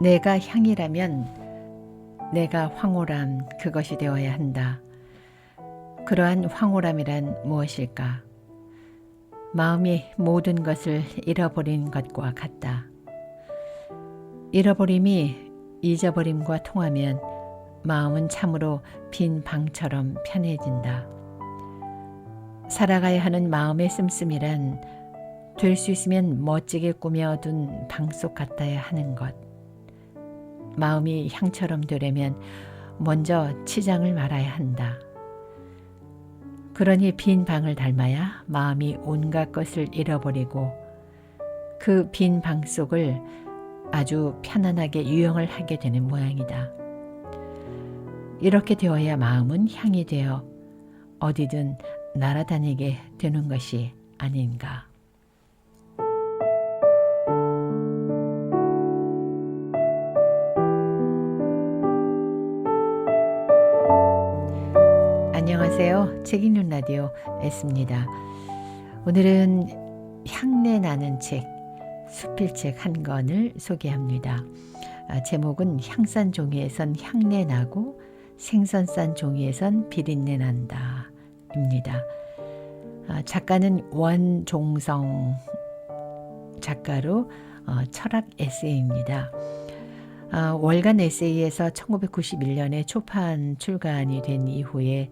내가 향이라면 내가 황홀함 그것이 되어야 한다. 그러한 황홀함이란 무엇일까? 마음이 모든 것을 잃어버린 것과 같다. 잃어버림이 잊어버림과 통하면 마음은 참으로 빈 방처럼 편해진다. 살아가야 하는 마음의 씀씀이란 될 수 있으면 멋지게 꾸며둔 방 속 같아야 하는 것. 마음이 향처럼 되려면 먼저 치장을 말아야 한다. 그러니 빈 방을 닮아야 마음이 온갖 것을 잃어버리고 그 빈 방 속을 아주 편안하게 유영을 하게 되는 모양이다. 이렇게 되어야 마음은 향이 되어 어디든 날아다니게 되는 것이 아닌가. 안녕하세요. 책 읽는 라디오 S입니다. 오늘은 향내 나는 책, 수필책 한 권을 소개합니다. 제목은 향산 종이에선 향내 나고 생선 싼 종이에선 비린내 난다 입니다. 작가는 원종성 작가로 철학 에세이입니다. 월간 에세이에서 1991년에 초판 출간이 된 이후에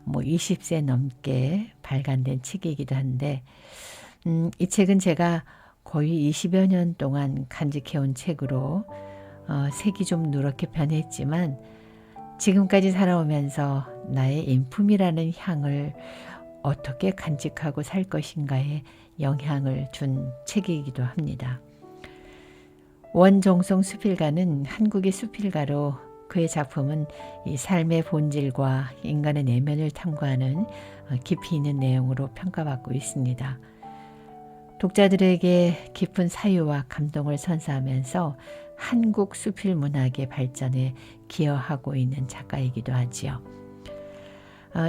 20세 넘게 발간된 책이기도 한데 이 책은 제가 거의 20여 년 동안 간직해온 책으로 색이 좀 누렇게 변했지만 지금까지 살아오면서 나의 인품이라는 향을 어떻게 간직하고 살 것인가에 영향을 준 책이기도 합니다. 원종성 수필가는 한국의 수필가로 그의 작품은 이 삶의 본질과 인간의 내면을 탐구하는 깊이 있는 내용으로 평가받고 있습니다. 독자들에게 깊은 사유와 감동을 선사하면서 한국 수필 문학의 발전에 기여하고 있는 작가이기도 하지요.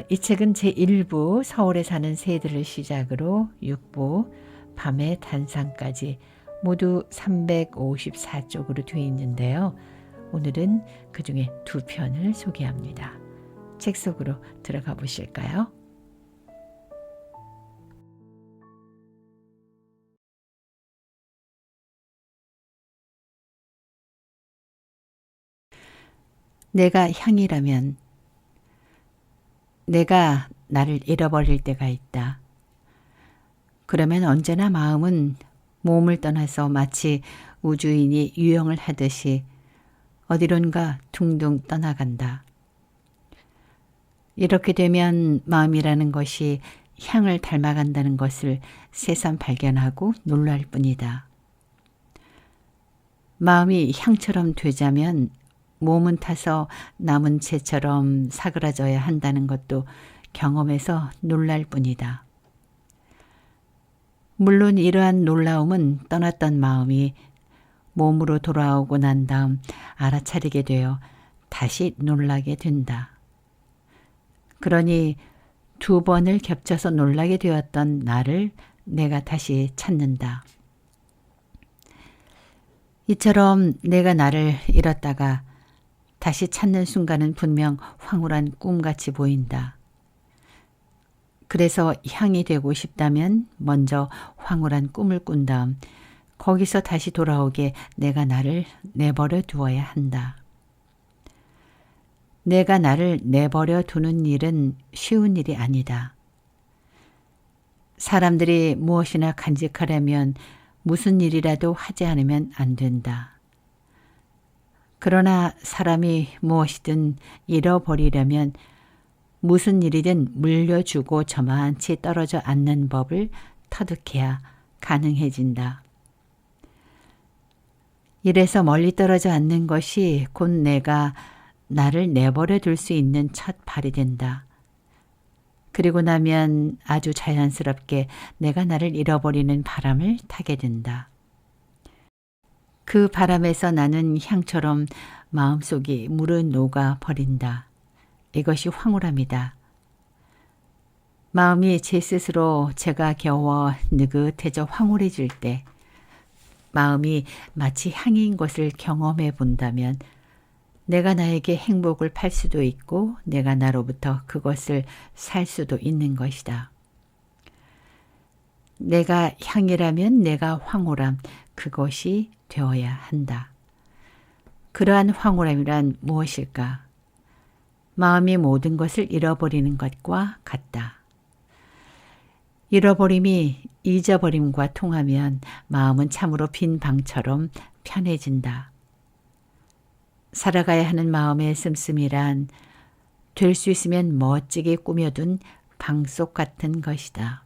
이 책은 제1부 서울에 사는 새들을 시작으로 6부 밤의 단상까지 모두 354쪽으로 되어 있는데요. 오늘은 그 중에 2편을 소개합니다. 책 속으로 들어가 보실까요? 내가 향이라면 내가 나를 잃어버릴 때가 있다. 그러면 언제나 마음은 몸을 떠나서 마치 우주인이 유영을 하듯이 어디론가 둥둥 떠나간다. 이렇게 되면 마음이라는 것이 향을 닮아간다는 것을 새삼 발견하고 놀랄 뿐이다. 마음이 향처럼 되자면 몸은 타서 남은 채처럼 사그라져야 한다는 것도 경험해서 놀랄 뿐이다. 물론 이러한 놀라움은 떠났던 마음이 몸으로 돌아오고 난 다음 알아차리게 되어 다시 놀라게 된다. 그러니 2번을 겹쳐서 놀라게 되었던 나를 내가 다시 찾는다. 이처럼 내가 나를 잃었다가 다시 찾는 순간은 분명 황홀한 꿈같이 보인다. 그래서 향이 되고 싶다면 먼저 황홀한 꿈을 꾼 다음 거기서 다시 돌아오게 내가 나를 내버려 두어야 한다. 내가 나를 내버려 두는 일은 쉬운 일이 아니다. 사람들이 무엇이나 간직하려면 무슨 일이라도 하지 않으면 안 된다. 그러나 사람이 무엇이든 잃어버리려면 무슨 일이든 물려주고 저만치 떨어져 앉는 법을 터득해야 가능해진다. 이래서 멀리 떨어져 앉는 것이 곧 내가 나를 내버려 둘 수 있는 첫 발이 된다. 그리고 나면 아주 자연스럽게 내가 나를 잃어버리는 바람을 타게 된다. 그 바람에서 나는 향처럼 마음속이 무르녹아 버린다. 이것이 황홀함이다. 마음이 제 스스로 제가 겨워 느긋해져 황홀해질 때 마음이 마치 향인 것을 경험해 본다면 내가 나에게 행복을 팔 수도 있고 내가 나로부터 그것을 살 수도 있는 것이다. 내가 향이라면 내가 황홀함, 그것이 되어야 한다. 그러한 황홀함이란 무엇일까? 마음이 모든 것을 잃어버리는 것과 같다. 잃어버림이 잊어버림과 통하면 마음은 참으로 빈 방처럼 편해진다. 살아가야 하는 마음의 씀씀이란 될 수 있으면 멋지게 꾸며둔 방속 같은 것이다.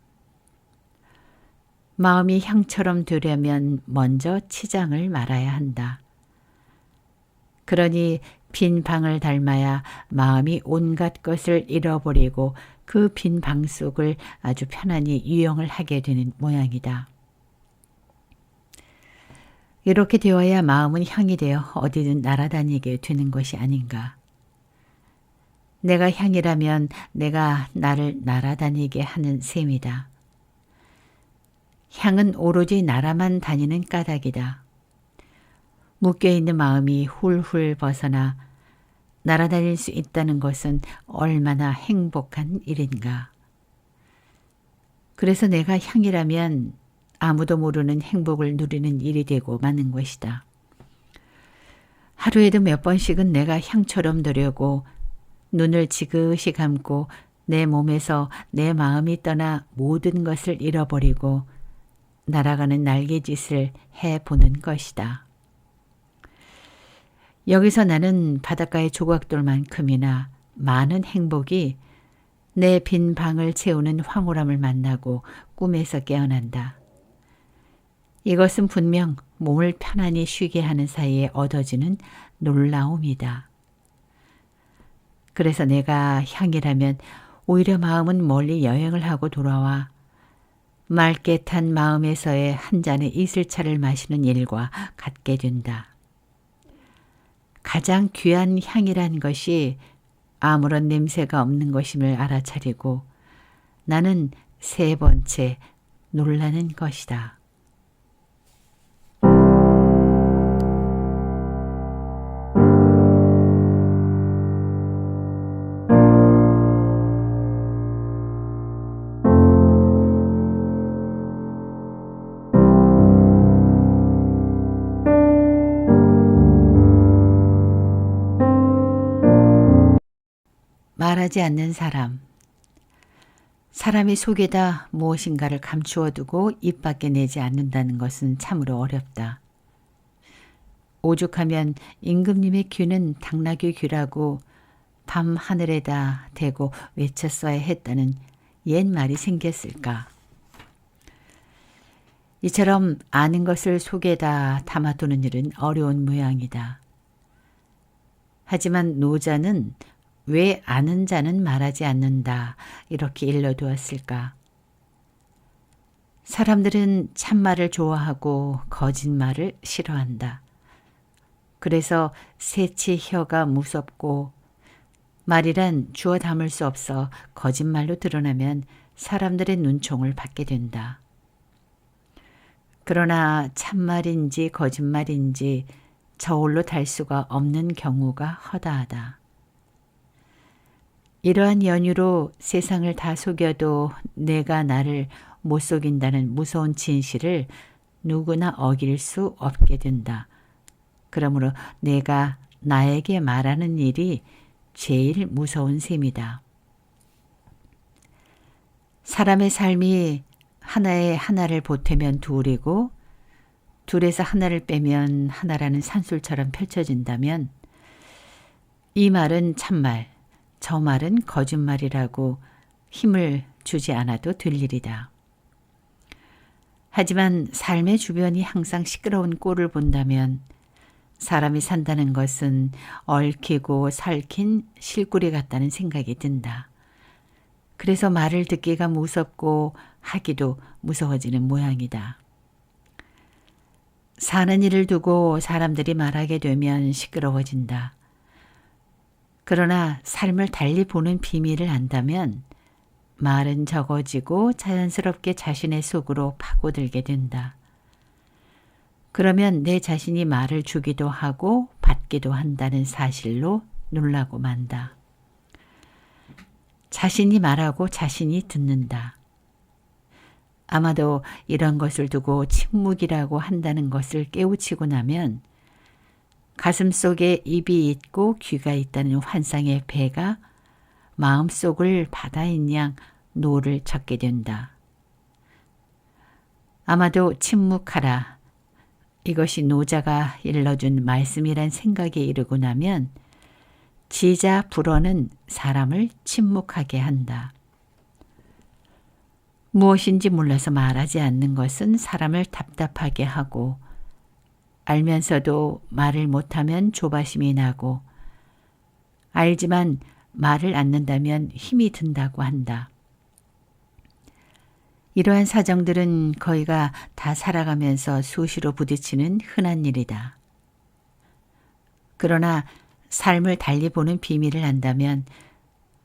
마음이 향처럼 되려면 먼저 치장을 말아야 한다. 그러니 빈 방을 닮아야 마음이 온갖 것을 잃어버리고 그 빈 방 속을 아주 편안히 유영을 하게 되는 모양이다. 이렇게 되어야 마음은 향이 되어 어디든 날아다니게 되는 것이 아닌가. 내가 향이라면 내가 나를 날아다니게 하는 셈이다. 향은 오로지 나라만 다니는 까닭이다. 묶여있는 마음이 훌훌 벗어나 날아다닐 수 있다는 것은 얼마나 행복한 일인가. 그래서 내가 향이라면 아무도 모르는 행복을 누리는 일이 되고 마는 것이다. 하루에도 몇 번씩은 내가 향처럼 되려고 눈을 지그시 감고 내 몸에서 내 마음이 떠나 모든 것을 잃어버리고 날아가는 날개짓을 해보는 것이다. 여기서 나는 바닷가의 조각돌만큼이나 많은 행복이 내 빈 방을 채우는 황홀함을 만나고 꿈에서 깨어난다. 이것은 분명 몸을 편안히 쉬게 하는 사이에 얻어지는 놀라움이다. 그래서 내가 향이라면 오히려 마음은 멀리 여행을 하고 돌아와 맑게 탄 마음에서의 한 잔의 이슬차를 마시는 일과 같게 된다. 가장 귀한 향이란 것이 아무런 냄새가 없는 것임을 알아차리고 나는 세 번째 놀라는 것이다. 말하지 않는 사람. 사람이 속에다 무엇인가를 감추어 두고 입 밖에 내지 않는다는 것은 참으로 어렵다. 오죽하면 임금님의 귀는 당나귀 귀라고 밤 하늘에다 대고 외쳤어야 했다는 옛 말이 생겼을까. 이처럼 아는 것을 속에다 담아두는 일은 어려운 모양이다. 하지만 노자는 왜 아는 자는 말하지 않는다 이렇게 일러두었을까? 사람들은 참말을 좋아하고 거짓말을 싫어한다. 그래서 새치 혀가 무섭고 말이란 주워 담을 수 없어 거짓말로 드러나면 사람들의 눈총을 받게 된다. 그러나 참말인지 거짓말인지 저울로 달 수가 없는 경우가 허다하다. 이러한 연유로 세상을 다 속여도 내가 나를 못 속인다는 무서운 진실을 누구나 어길 수 없게 된다. 그러므로 내가 나에게 말하는 일이 제일 무서운 셈이다. 사람의 삶이 하나에 하나를 보태면 둘이고 둘에서 하나를 빼면 하나라는 산술처럼 펼쳐진다면 이 말은 참말, 저 말은 거짓말이라고 힘을 주지 않아도 될 일이다. 하지만 삶의 주변이 항상 시끄러운 꼴을 본다면 사람이 산다는 것은 얽히고 설킨 실구리 같다는 생각이 든다. 그래서 말을 듣기가 무섭고 하기도 무서워지는 모양이다. 사는 일을 두고 사람들이 말하게 되면 시끄러워진다. 그러나 삶을 달리 보는 비밀을 안다면 말은 적어지고 자연스럽게 자신의 속으로 파고들게 된다. 그러면 내 자신이 말을 주기도 하고 받기도 한다는 사실로 놀라고 만다. 자신이 말하고 자신이 듣는다. 아마도 이런 것을 두고 침묵이라고 한다는 것을 깨우치고 나면 가슴 속에 입이 있고 귀가 있다는 환상의 배가 마음속을 바다인 양 노를 젓게 된다. 아마도 침묵하라. 이것이 노자가 일러준 말씀이란 생각에 이르고 나면 지자 불어는 사람을 침묵하게 한다. 무엇인지 몰라서 말하지 않는 것은 사람을 답답하게 하고 알면서도 말을 못하면 조바심이 나고 알지만 말을 않는다면 힘이 든다고 한다. 이러한 사정들은 거의가 다 살아가면서 수시로 부딪히는 흔한 일이다. 그러나 삶을 달리 보는 비밀을 안다면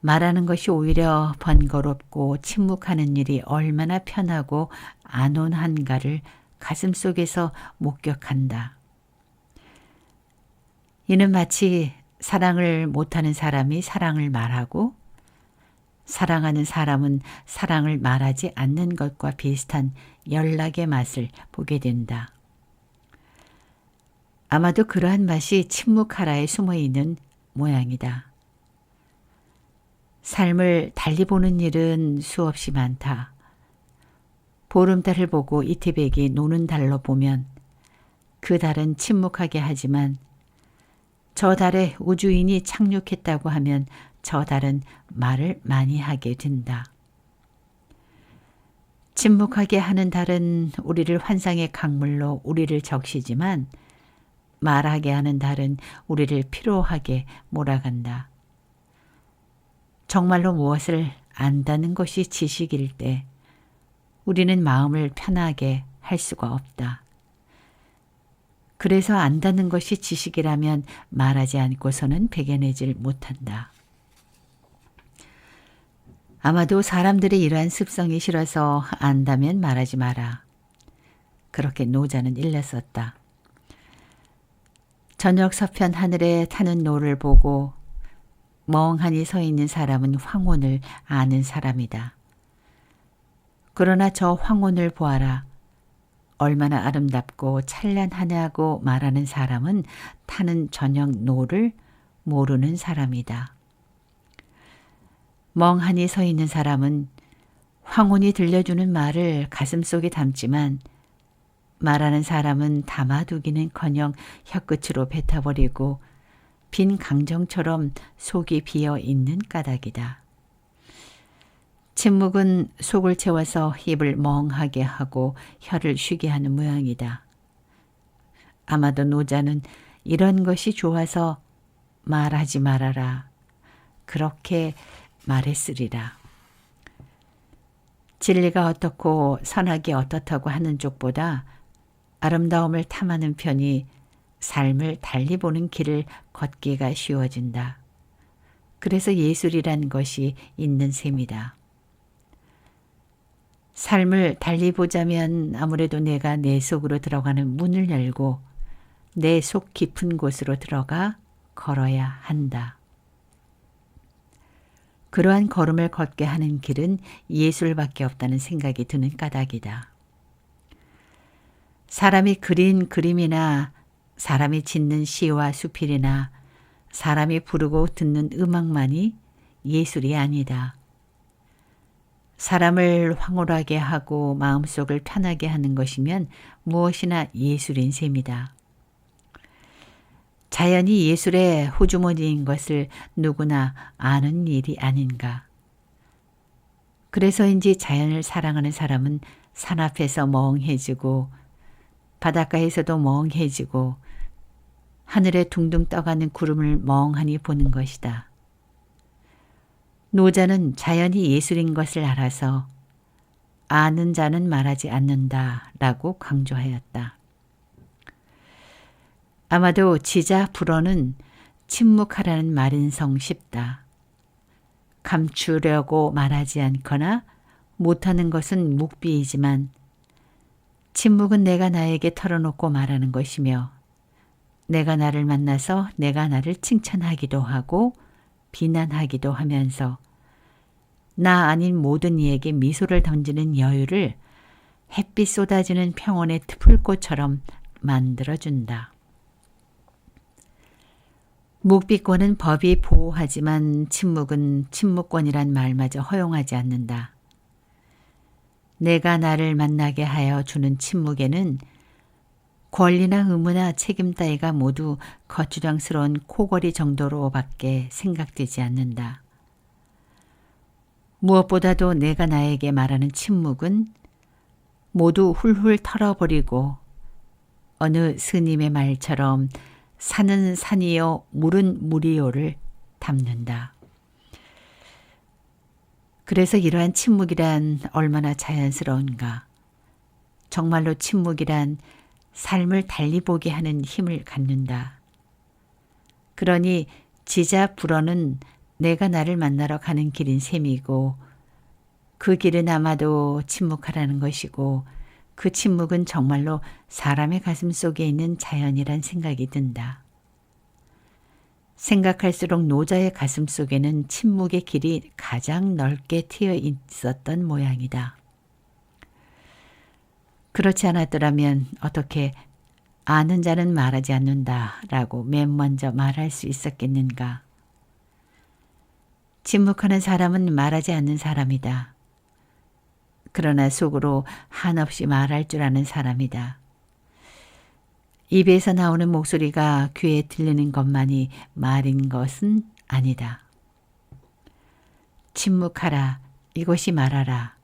말하는 것이 오히려 번거롭고 침묵하는 일이 얼마나 편하고 안온한가를 가슴속에서 목격한다. 이는 마치 사랑을 못하는 사람이 사랑을 말하고 사랑하는 사람은 사랑을 말하지 않는 것과 비슷한 연락의 맛을 보게 된다. 아마도 그러한 맛이 침묵하라에 숨어있는 모양이다. 삶을 달리 보는 일은 수없이 많다. 보름달을 보고 이태백이 노는 달로 보면 그 달은 침묵하게 하지만 저 달에 우주인이 착륙했다고 하면 저 달은 말을 많이 하게 된다. 침묵하게 하는 달은 우리를 환상의 강물로 우리를 적시지만 말하게 하는 달은 우리를 피로하게 몰아간다. 정말로 무엇을 안다는 것이 지식일 때 우리는 마음을 편하게 할 수가 없다. 그래서 안다는 것이 지식이라면 말하지 않고서는 배겨내질 못한다. 아마도 사람들의 이러한 습성이 싫어서 안다면 말하지 마라. 그렇게 노자는 일렀었다. 저녁 서편 하늘에 타는 노를 보고 멍하니 서 있는 사람은 황혼을 아는 사람이다. 그러나 저 황혼을 보아라. 얼마나 아름답고 찬란하냐고 말하는 사람은 타는 저녁 노를 모르는 사람이다. 멍하니 서 있는 사람은 황혼이 들려주는 말을 가슴속에 담지만 말하는 사람은 담아두기는커녕 혀끝으로 뱉어버리고 빈 강정처럼 속이 비어 있는 까닭이다. 침묵은 속을 채워서 입을 멍하게 하고 혀를 쉬게 하는 모양이다. 아마도 노자는 이런 것이 좋아서 말하지 말아라. 그렇게 말했으리라. 진리가 어떻고 선악이 어떻다고 하는 쪽보다 아름다움을 탐하는 편이 삶을 달리 보는 길을 걷기가 쉬워진다. 그래서 예술이란 것이 있는 셈이다. 삶을 달리 보자면 아무래도 내가 내 속으로 들어가는 문을 열고 내 속 깊은 곳으로 들어가 걸어야 한다. 그러한 걸음을 걷게 하는 길은 예술밖에 없다는 생각이 드는 까닭이다. 사람이 그린 그림이나 사람이 짓는 시와 수필이나 사람이 부르고 듣는 음악만이 예술이 아니다. 사람을 황홀하게 하고 마음속을 편하게 하는 것이면 무엇이나 예술인 셈이다. 자연이 예술의 호주머니인 것을 누구나 아는 일이 아닌가. 그래서인지 자연을 사랑하는 사람은 산 앞에서 멍해지고 바닷가에서도 멍해지고 하늘에 둥둥 떠가는 구름을 멍하니 보는 것이다. 노자는 자연이 예술인 것을 알아서 아는 자는 말하지 않는다라고 강조하였다. 아마도 지자 불어는 침묵하라는 말인성 싶다. 감추려고 말하지 않거나 못하는 것은 묵비이지만 침묵은 내가 나에게 털어놓고 말하는 것이며 내가 나를 만나서 내가 나를 칭찬하기도 하고 비난하기도 하면서 나 아닌 모든 이에게 미소를 던지는 여유를 햇빛 쏟아지는 평원의 풀꽃처럼 만들어준다. 묵비권은 법이 보호하지만 침묵은 침묵권이란 말마저 허용하지 않는다. 내가 나를 만나게 하여 주는 침묵에는 권리나 의무나 책임 따위가 모두 거추장스러운 코걸이 정도로밖에 생각되지 않는다. 무엇보다도 내가 나에게 말하는 침묵은 모두 훌훌 털어버리고 어느 스님의 말처럼 산은 산이요 물은 물이요를 담는다. 그래서 이러한 침묵이란 얼마나 자연스러운가. 정말로 침묵이란 삶을 달리 보게 하는 힘을 갖는다. 그러니 지자 불어는 내가 나를 만나러 가는 길인 셈이고 그 길은 아마도 침묵하라는 것이고 그 침묵은 정말로 사람의 가슴 속에 있는 자연이란 생각이 든다. 생각할수록 노자의 가슴 속에는 침묵의 길이 가장 넓게 트여 있었던 모양이다. 그렇지 않았더라면 어떻게 아는 자는 말하지 않는다라고 맨 먼저 말할 수 있었겠는가. 침묵하는 사람은 말하지 않는 사람이다. 그러나 속으로 한없이 말할 줄 아는 사람이다. 입에서 나오는 목소리가 귀에 들리는 것만이 말인 것은 아니다. 침묵하라, 이것이 말하라.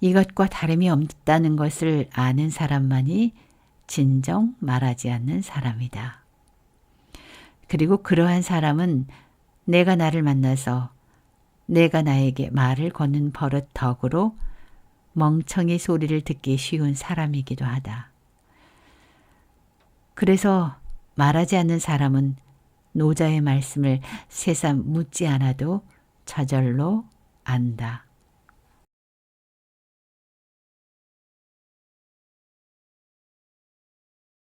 이것과 다름이 없다는 것을 아는 사람만이 진정 말하지 않는 사람이다. 그리고 그러한 사람은 내가 나를 만나서 내가 나에게 말을 거는 버릇 덕으로 멍청이 소리를 듣기 쉬운 사람이기도 하다. 그래서 말하지 않는 사람은 노자의 말씀을 새삼 묻지 않아도 저절로 안다.